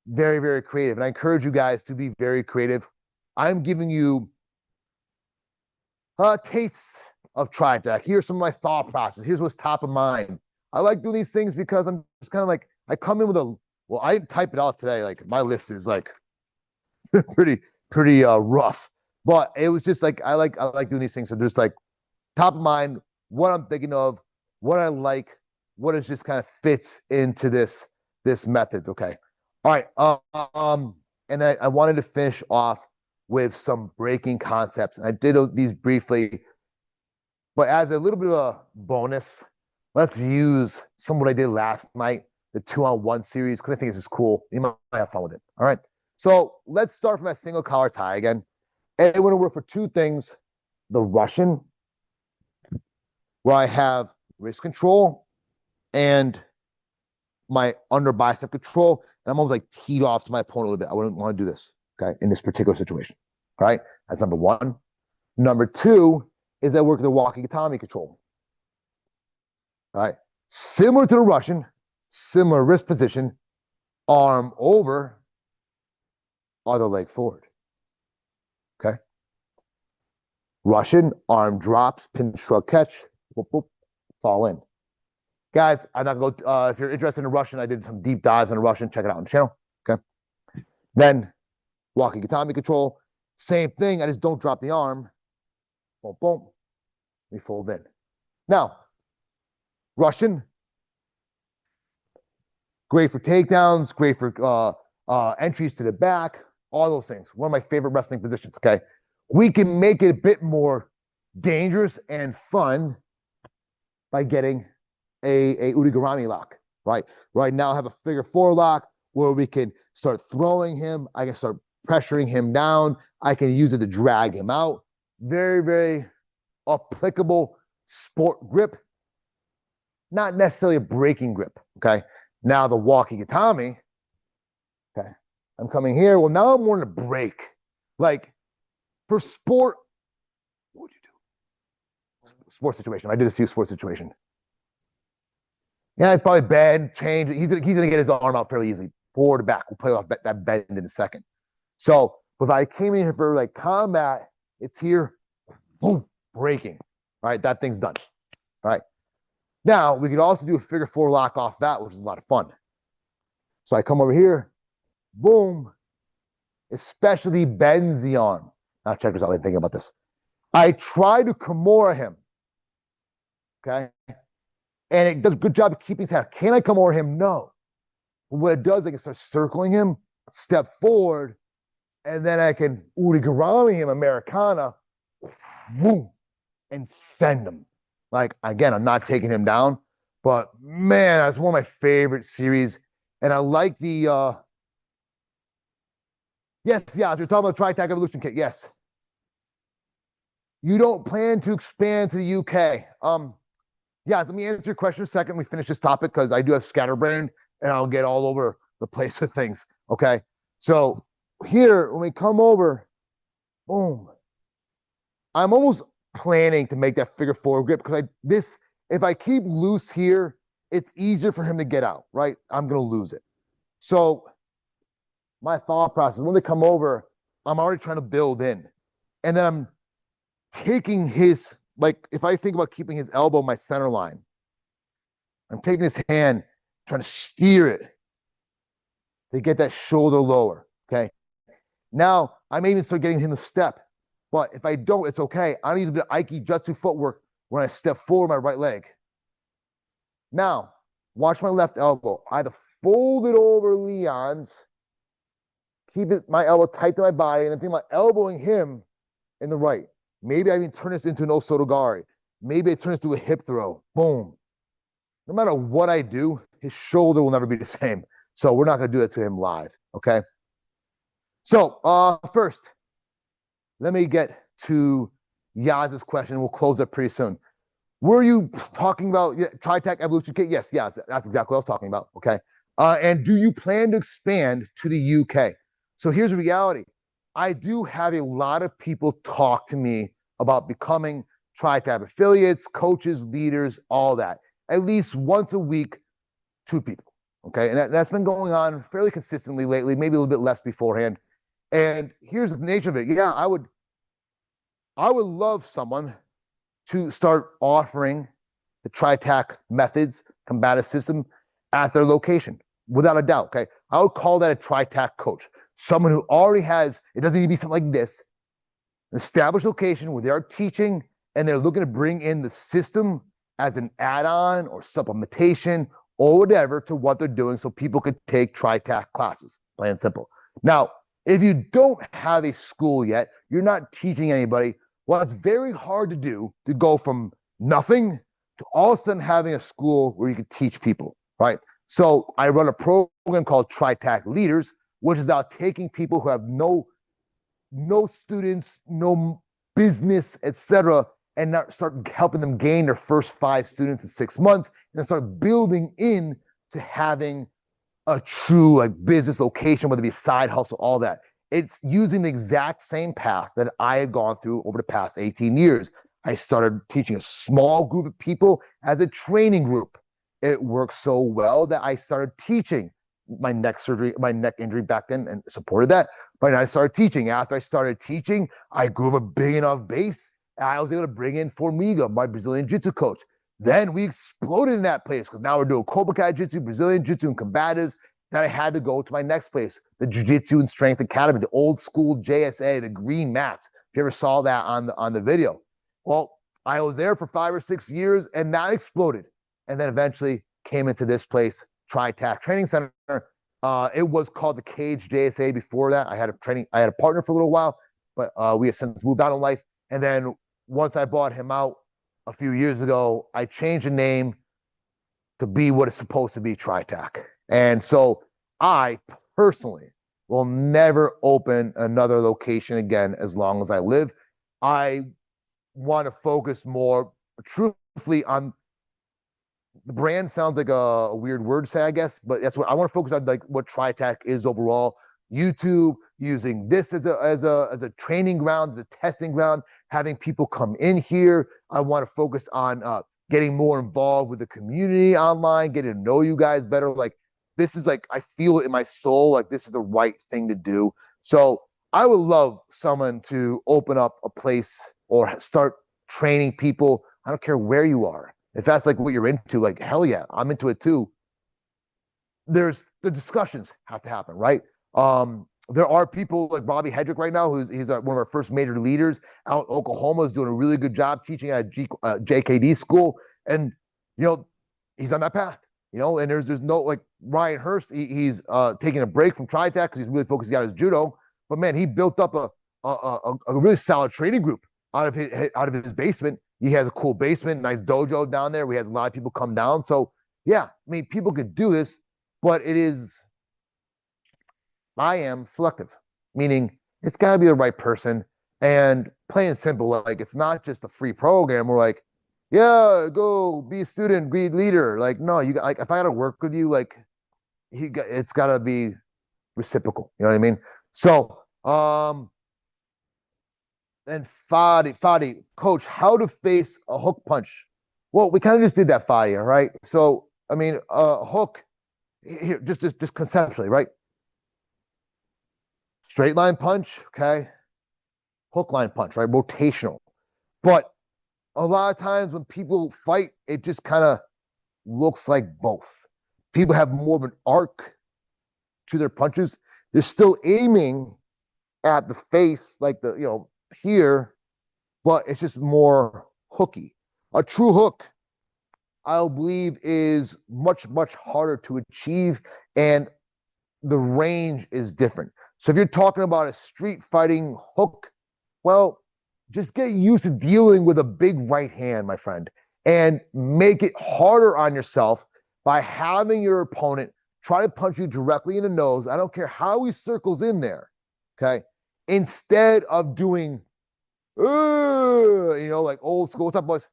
very, very creative. And I encourage you guys to be very creative. I'm giving you tastes of Tritac. Here's some of my thought process. Here's what's top of mind. I like doing these things because I'm just kind of like, I come in with I didn't type it out today. Like my list is like pretty rough, but it was just like, I like doing these things. So there's like top of mind, what I'm thinking of, what I like, what is just kind of fits into this methods. Okay. All right. And then I wanted to finish off with some breaking concepts. And I did these briefly, but as a little bit of a bonus, let's use some of what I did last night, the 2-on-1 series, because I think this is cool. You might have fun with it. All right. So let's start from that single collar tie again. And it would work for two things: the Russian, where I have wrist control and my under bicep control, and I'm almost like teed off to my opponent a little bit. I wouldn't want to do this, okay, in this particular situation. All right, that's number one. Number two is I work the walking autonomy control. All right, similar to the Russian, similar wrist position, arm over, other leg forward. Okay. Russian, arm drops, pin, shrug, catch, whoop, whoop, fall in. Guys, I'm not going to go, if you're interested in Russian, I did some deep dives on Russian. Check it out on the channel. Okay. Then walking autonomy control, same thing. I just don't drop the arm. Boom, boom. We fold in. Now, Russian, great for takedowns, great for entries to the back, all those things. One of my favorite wrestling positions, okay? We can make it a bit more dangerous and fun by getting a Udigarami lock, right? Right now I have a figure four lock where we can start throwing him. I can start pressuring him down. I can use it to drag him out. Very, very applicable sport grip. Not necessarily a breaking grip, okay? Now the walking autonomy, okay? I'm coming here. Well, now I'm more in a break. Like for sport, what would you do? Sports situation. I did a few sports situation. Yeah, I'd probably bend, change. He's gonna get his arm out fairly easily. Forward to back. We'll play off that bend in a second. So if I came in here for like combat, it's here, boom, breaking. All right, that thing's done. All right. Now we could also do a figure four lock off that, which is a lot of fun. So I come over here, boom, especially bends the arm. Now check this out. I'm thinking about this. I try to Kimura him. Okay. And it does a good job of keeping his head. Can I Kimura him? No. But what it does, I can start circling him, step forward, and then I can Udigarami him, Americana, boom, and send him. Like, again, I'm not taking him down, but man, that's one of my favorite series. And I like the, yes, yeah, as we're talking about the Tritac Evolution Kit, yes. You don't plan to expand to the UK. Yeah, let me answer your question in a second. We finish this topic because I do have scatterbrain and I'll get all over the place with things, okay? So here, when we come over, boom, I'm almost planning to make that figure four grip because if I keep loose here, it's easier for him to get out, right? I'm going to lose it. So my thought process, when they come over, I'm already trying to build in. And then I'm taking his, like, if I think about keeping his elbow in my center line, I'm taking his hand, trying to steer it to get that shoulder lower, okay? Now, I may even start getting him to step. But if I don't, it's okay. I need a bit of Aiki Jutsu footwork when I step forward my right leg. Now, watch my left elbow. I either fold it over Leon's, keep my elbow tight to my body, and then think about elbowing him in the right. Maybe I even turn this into an Osotogari. Maybe I turn this to a hip throw. Boom. No matter what I do, his shoulder will never be the same. So we're not going to do that to him live, okay? So first, let me get to Yaz's question. We'll close up pretty soon. Were you talking about Tritac Evolution Kit? Yes, that's exactly what I was talking about, okay? And do you plan to expand to the UK? So here's the reality. I do have a lot of people talk to me about becoming Tritac affiliates, coaches, leaders, all that. At least once a week, 2 people, okay? And that's been going on fairly consistently lately, maybe a little bit less beforehand. And here's the nature of it. Yeah, I would love someone to start offering the Tritac methods, combative system at their location, without a doubt, okay? I would call that a Tritac coach. Someone who already has, it doesn't need to be something like this, an established location where they are teaching and they're looking to bring in the system as an add-on or supplementation or whatever to what they're doing so people could take Tritac classes, plain and simple. Now, if you don't have a school yet, you're not teaching anybody, well, it's very hard to do to go from nothing to all of a sudden having a school where you can teach people, right? So I run a program called Tritac Leaders, which is about taking people who have no no students, no business, etc., and not start helping them gain their first 5 students in 6 months, and then start building in to having a true like business location, whether it be a side hustle, all that. It's using the exact same path that I had gone through over the past 18 years. I started teaching a small group of people as a training group. It worked so well that I started teaching my neck surgery, my neck injury back then, and supported that. But I started teaching. After I started teaching, I grew up a big enough base. And I was able to bring in Formiga, my Brazilian Jiu-Jitsu coach. Then we exploded in that place because now we're doing Cobra Kai Jiu-Jitsu, Brazilian Jiu-Jitsu, and combatives. Then I had to go to my next place, the Jiu-Jitsu and Strength Academy, the old school JSA, the green mats. If you ever saw that on the video. Well, I was there for 5 or 6 years, and that exploded. And then eventually came into this place, Tritac Training Center. It was called the Cage JSA before that. I had a partner for a little while, but we have since moved on in life. And then once I bought him out a few years ago, I changed the name to be what it's supposed to be, Tritac. And so I personally will never open another location again as long as I live. I want to focus more truthfully on the brand. Sounds like a weird word to say, I guess, but that's what I want to focus on, like what Tritac is overall. YouTube, using this as a training ground, as a testing ground, having people come in here. I want to focus on getting more involved with the community online, getting to know you guys better. Like this is like, I feel it in my soul, like this is the right thing to do. So I would love someone to open up a place or start training people. I don't care where you are. If that's like what you're into, like hell yeah, I'm into it too. There's the discussions have to happen, right? There are people like Bobby Hedrick right now, he's one of our first major leaders out in Oklahoma, is doing a really good job teaching at JKD school, and he's on that path. And there's no like Ryan Hurst. He's taking a break from Tritac because he's really focusing on his judo. But man, he built up a really solid training group out of his basement. He has a cool basement, nice dojo down there. We has a lot of people come down. So yeah, I mean, people could do this, but I am selective, meaning it's got to be the right person. And plain and simple, like it's not just a free program. We're like, yeah, go be a student, be leader. Like, no, you got, like, if I got to work with you, like, it's got to be reciprocal. You know what I mean? So, and Fadi, coach, how to face a hook punch? Well, we kind of just did that, Fadi, right? So, I mean, hook here, just conceptually, right? Straight line punch, okay. Hook line punch, right? Rotational. But a lot of times when people fight, it just kind of looks like both. People have more of an arc to their punches. They're still aiming at the face, like here, but it's just more hooky. A true hook, I believe, is much, much harder to achieve, and the range is different. So if you're talking about a street fighting hook, well, just get used to dealing with a big right hand, my friend, and make it harder on yourself by having your opponent try to punch you directly in the nose. I don't care how he circles in there, okay? Instead of doing, like old school. What's up, boys?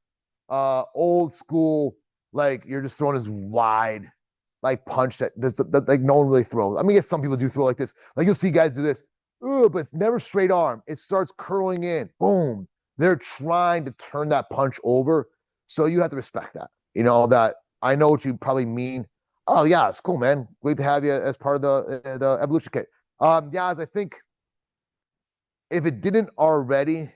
Old school, like you're just throwing this wide, like punch that like no one really throws. I mean, yes, some people do throw like this. Like you'll see guys do this, but it's never straight arm. It starts curling in. Boom. They're trying to turn that punch over. So you have to respect that. That I know what you probably mean. Oh yeah, it's cool, man. Great to have you as part of the evolution kit. As I think if it didn't already,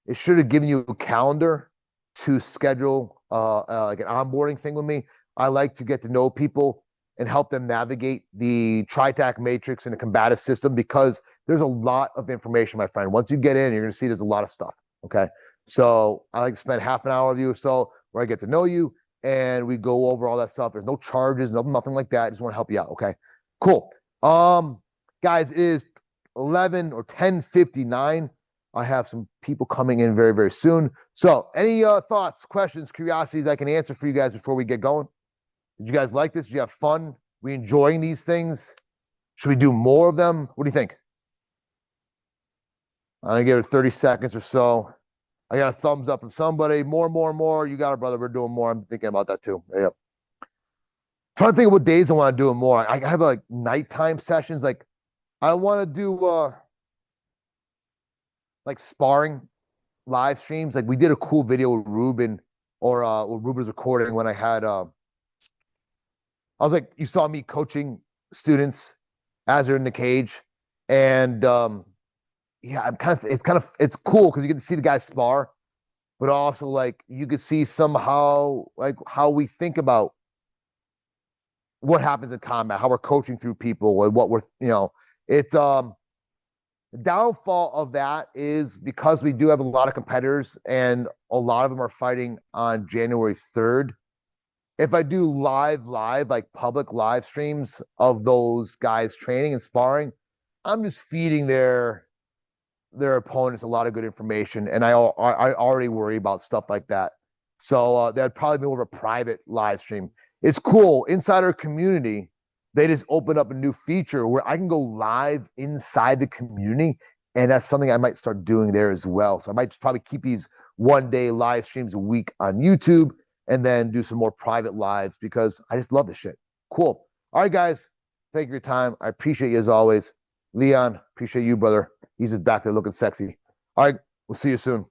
it should have given you a calendar to schedule like an onboarding thing with me. I like to get to know people and help them navigate the Tritac matrix and the combative system, because there's a lot of information, my friend. Once you get in, you're going to see there's a lot of stuff. Okay. So I like to spend half an hour with you or so where I get to know you and we go over all that stuff. There's no charges, nothing like that. I just want to help you out. Okay. Cool. Guys, it is 11 or 10:59. I have some people coming in very, very soon. So any thoughts, questions, curiosities I can answer for you guys before we get going? Did you guys like this? Did you have fun? We enjoying these things? Should we do more of them? What do you think? I'm gonna give it 30 seconds or so. I got a thumbs up from somebody. More. You got it, brother. We're doing more. I'm thinking about that too. Yeah. Trying to think of what days I want to do it more. I have like nighttime sessions. Like I want to do like sparring live streams. Like we did a cool video with Ruben or what Ruben was recording when I had I was like, you saw me coaching students as they're in the cage. And yeah, it's cool because you get to see the guys spar, but also like you could see somehow like how we think about what happens in combat, how we're coaching through people and what we're, it's the downfall of that is because we do have a lot of competitors and a lot of them are fighting on January 3rd. If I do live, like public live streams of those guys training and sparring, I'm just feeding their opponents a lot of good information, and I already worry about stuff like that. So that'd probably be more of a private live stream. It's cool inside our community. They just opened up a new feature where I can go live inside the community, and that's something I might start doing there as well. So I might just probably keep these 1 day live streams a week on YouTube, and then do some more private lives because I just love this shit. Cool. All right, guys. Thank you for your time. I appreciate you as always. Leon, appreciate you, brother. He's just back there looking sexy. All right, we'll see you soon.